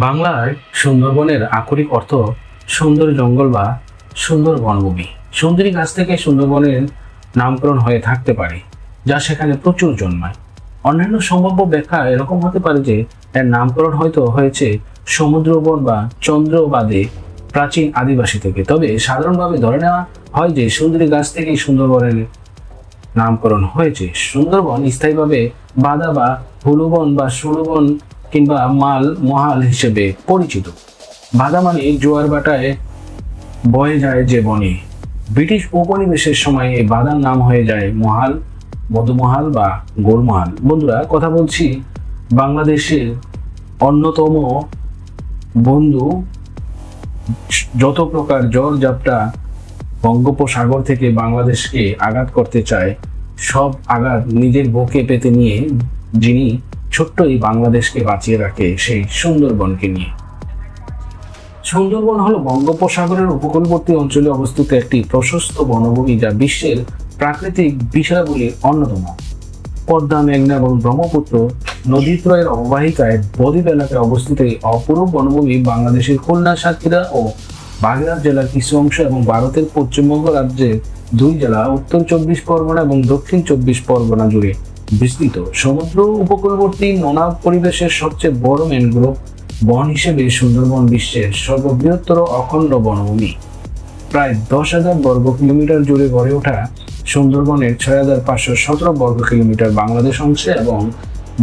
বাংলায় সুন্দরবনের আক্ষরিক অর্থ সুন্দর জঙ্গল বা সুন্দর বনভূমি। সুন্দরী গাছ থেকে সুন্দরবনের নামকরণ হয়ে থাকতে পারে, যা সেখানে প্রচুর জন্মায়। অন্যান্য সম্ভাব্য ব্যাখ্যা এরকম হতে পারে যে এর নামকরণ হয়তো হয়েছে সমুদ্রবন বা চন্দ্রবাদে প্রাচীন আদিবাসী থেকে। তবে সাধারণভাবে ধরে নেওয়া হয় যে সুন্দরী গাছ থেকেই সুন্দরবনের নামকরণ হয়েছে। সুন্দরবন স্থায়ীভাবে বাদা বা হুলুবন বা সুলুবন কিংবা মহাল হিসেবে পরিচিত। বাদা মানে জোয়ার বাটায় বয়ে যায় যে বনে। ব্রিটিশ উপনিবেশের সময় এই বাদার নাম হয়ে যায় মহাল, মধুমহাল বা গোলমহাল। বন্ধুরা, কথা বলছি বাংলাদেশের অন্যতম বন্ধু। যত প্রকার ঝড় ঝাপটা বঙ্গোপসাগর থেকে বাংলাদেশকে আঘাত করতে চায়, সব আঘাত নিজের বুকে পেতে নিয়ে যিনি ছোট্ট এই বাংলাদেশকে বাঁচিয়ে রাখে, সেই সুন্দরবনকে নিয়ে। সুন্দরবন হলো বঙ্গোপসাগরের উপকূলবর্তী অঞ্চলে অবস্থিত একটি প্রশস্ত বনভূমি, যা বিশ্বের প্রাকৃতিক বিষয়গুলির অন্যতম। পদ্মা, মেঘনা এবং ব্রহ্মপুত্র নদীত্রয়ের অববাহিকায় বদ্বীপ এলাকায় অবস্থিত এই অপরূপ বনভূমি বাংলাদেশের খুলনা, সাতক্ষীরা ও বাগেরহাট জেলার কিছু অংশ এবং ভারতের পশ্চিমবঙ্গ রাজ্যের দুই জেলা উত্তর 24 পরগনা এবং দক্ষিণ 24 পরগনা জুড়ে বিস্তৃত। সমুদ্র উপকূলবর্তী নোনা পরিবেশের সবচেয়ে বড় ম্যানগ্রোভ বন হিসেবে সুন্দরবন বিশ্বের সর্ববৃহত্তর অখণ্ড বনভূমি। প্রায় 10,000 বর্গ কিলোমিটার জুড়ে গড়ে ওঠা সুন্দরবনের 6,517 বর্গ কিলোমিটার বাংলাদেশ অংশে এবং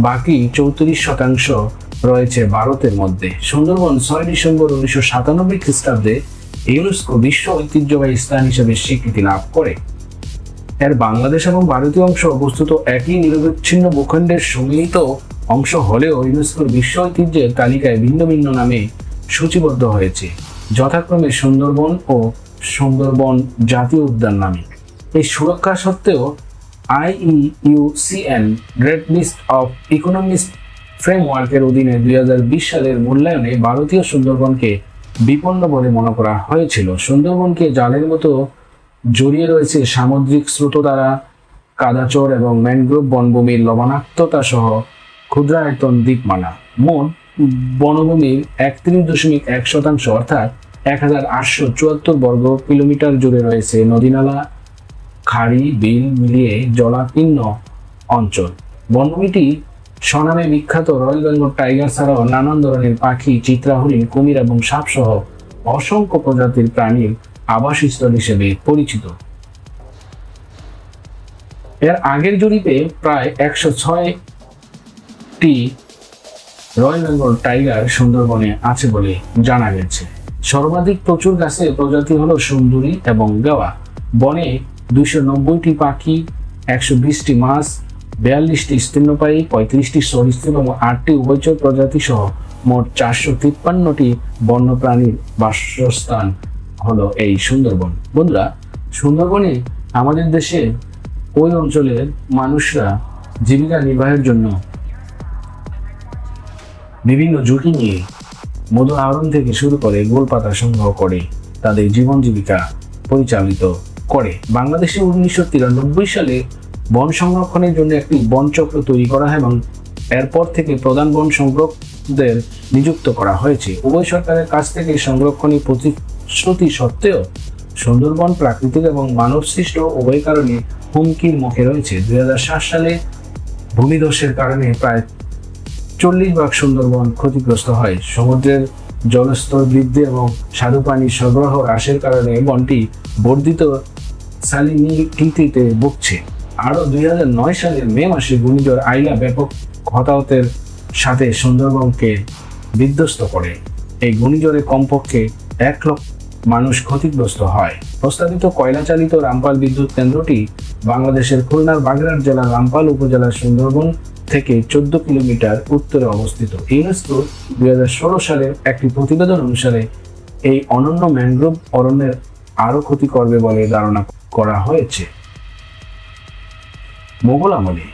বাকি 34% রয়েছে ভারতের মধ্যে। সুন্দরবন 6 ডিসেম্বর 1997 খ্রিস্টাব্দে ইউনেস্কো বিশ্ব ঐতিহ্যবাহী স্থান হিসেবে স্বীকৃতি লাভ করে। এর বাংলাদেশ এবং ভারতীয় অংশ বস্তুত একই নিরবিচ্ছিন্ন ভূখণ্ডের সম্মিলিত অংশ হলেও ইউনেস্কোর বিশ্ব ঐতিহ্যের তালিকায় ভিন্ন ভিন্ন নামে সূচিবদ্ধ হয়েছে, যথাক্রমে সুন্দরবন ও সুন্দরবন জাতীয় উদ্যান নামে। এই সুরক্ষা সত্ত্বেও IUCN great list of economic ফ্রেমওয়ার্কের অধীনে 2020 সালের মূল্যায়নে ভারতীয় সুন্দরবনকে বিপন্ন বলে মনে করা হয়েছিল। সুন্দরবনকে জালের মতো জড়িয়ে রয়েছে সামুদ্রিক স্রোতধারা, কাদাচর এবং ম্যানগ্রোভ বনভূমির লবণাক্ততা সহ ক্ষুদ্রায়তন দ্বীপমালা। মোট বনভূমির 31.1% অর্থাৎ 1,874 বর্গ কিলোমিটার জুড়ে রয়েছে নদীনালা, খাড়ি, বিল মিলিয়ে জলাকীর্ণ অঞ্চল। বনভূমিটি স্বনামে বিখ্যাত রয়্যাল বেঙ্গল টাইগার ছাড়াও নানান ধরনের পাখি, চিত্রা হরিণ, কুমির এবং সাপ সহ অসংখ্য প্রজাতির প্রাণীর আবাসস্থল হিসেবে পরিচিত। এর আগের জরিপে প্রায় 106টি রয়্যাল বেঙ্গল টাইগার সুন্দরবনে আছে বলে জানা গেছে। সর্বাধিক প্রচুর গাছের প্রজাতি হলো সুন্দরী এবং গেওয়া। বনে 290টি পাখি, 120টি মাছ, 42টি স্তন্যপায়ী, 35টি সরীসৃপ এবং 8টি উভয়চর প্রজাতি সহ মোট 453টি বন্যপ্রাণীর বাসস্থান হলো এই সুন্দরবন। বন্ধুরা, সুন্দরবনে আমাদের দেশে ওই অঞ্চলের মানুষরা জীবিকা নির্বাহের জন্য বিভিন্ন ঝুঁকি নিয়ে মধু আহরণ থেকে শুরু করে গোলপাতা সংগ্রহ করে তাদের জীবন জীবিকা পরিচালিত করে। বাংলাদেশে 1993 সালে বন সংরক্ষণের জন্য একটি বন চক্র তৈরি করা হয় এবং এরপর থেকে প্রধান বন সংরক্ষকদের নিযুক্ত করা হয়েছে। উভয় সরকারের কাছ থেকে সংরক্ষণী প্রতিশ্রুতি সত্ত্বেও সুন্দরবন প্রাকৃতিক এবং মানবসৃষ্ট উভয় কারণে হুমকির মুখে রয়েছে। 2007 সালে ভূমিধসের কারণে প্রায় 40% সুন্দরবন ক্ষতিগ্রস্ত হয়। সমুদ্রের জলস্তর বৃদ্ধি এবং স্বাদু পানির সরবরাহ হ্রাসের কারণে বনটি বর্ধিত স্যালিনিটিতে ভুগছে। আরও 2009 সালের মে মাসে ঘূর্ণিঝড় আইলা ব্যাপক হতাহতের সাথে সুন্দরবনকে বিধ্বস্ত করে। এই ঘূর্ণিঝড়ে কমপক্ষে 1 লক্ষ মানুষ ক্ষতিগ্রস্ত হয়। প্রস্তাবিত কয়লা চালিত রামপাল বিদ্যুৎ কেন্দ্রটি বাংলাদেশের খুলনার বাগেরহাট জেলার রামপাল উপজেলার সুন্দরবন থেকে 14 কিলোমিটার উত্তরে অবস্থিত। ইউনেস্কো 2016 সালের একটি প্রতিবেদন অনুসারে এই অনন্য ম্যানগ্রোভ অরণ্যের আরো ক্ষতি করবে বলে ধারণা করা হয়েছে। মোগল আমলে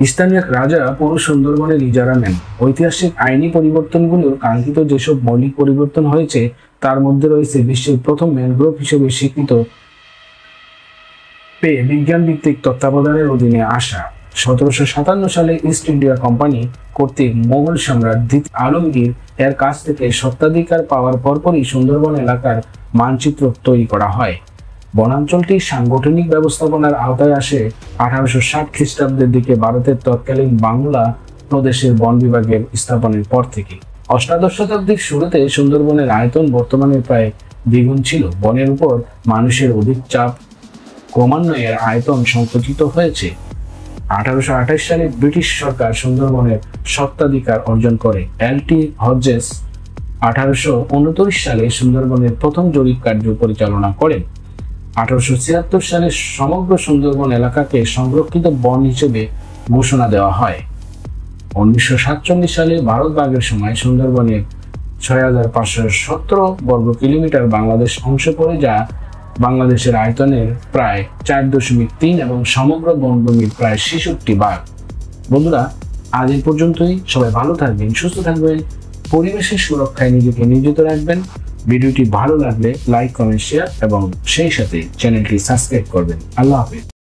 স্থানীয় রাজা পুরো সুন্দরবনের ইজারা নেন। ঐতিহাসিক আইনি পরিবর্তনগুলোর কাঙ্ক্ষিত যেসব মৌলিক পরিবর্তন হয়েছে তার মধ্যে রয়েছে বিশ্বের প্রথম ম্যানগ্রোভ হিসেবে স্বীকৃত পেয়ে বিজ্ঞান ভিত্তিক তত্ত্বাবধানের অধীনে আসা, 1757 সালে ইস্ট ইন্ডিয়া কোম্পানি কর্তৃক মোগল সম্রাট দ্বিতীয় আলমগীর এর কাছ থেকে স্বত্বাধিকার পাওয়ার পরপরই সুন্দরবন এলাকার মানচিত্র তৈরি করা হয়। বনাঞ্চলটি সাংগঠনিক ব্যবস্থাপনার আওতায় আসে 1860 খ্রিস্টাব্দের দিকে ভারতের তৎকালীন বাংলা প্রদেশের বন বিভাগের স্থাপনের পর থেকে। অষ্টাদশ শতাব্দীর শুরুতে সুন্দরবনের আয়তন বর্তমানের প্রায় দ্বিগুণ ছিল। বনের উপর মানুষের অধিক চাপ ক্রমান্বয়ে এর আয়তন সংকুচিত হয়েছে। 1828 সালে ব্রিটিশ সরকার সুন্দরবনের স্বত্বাধিকার অর্জন করে। এল.টি. হজেস 1829 সালে সুন্দরবনের প্রথম জরিপ কার্য পরিচালনা করেন। 1876 সালে সমগ্র সুন্দরবন এলাকাকে সংরক্ষিত বন হিসেবে ঘোষণা দেওয়া হয়। 1947 সালে ভারত ভাগের সময় সুন্দরবনের 6517 বর্গ কিলোমিটার বাংলাদেশ অংশ পড়ে, যা বাংলাদেশের আয়তনের প্রায় 4.3 এবং সমগ্র বনভূমির প্রায় 66 ভাগ। বন্ধুরা, আজ এই পর্যন্তই। সবাই ভালো থাকবেন, সুস্থ থাকবেন, পরিবেশের সুরক্ষায় নিজেকে নিয়োজিত রাখবেন। ভিডিওটি ভালো লাগলে লাইক, কমেন্ট, শেয়ার এবং সেই সাথে চ্যানেলটি সাবস্ক্রাইব করবেন। আল্লাহ হাফেজ।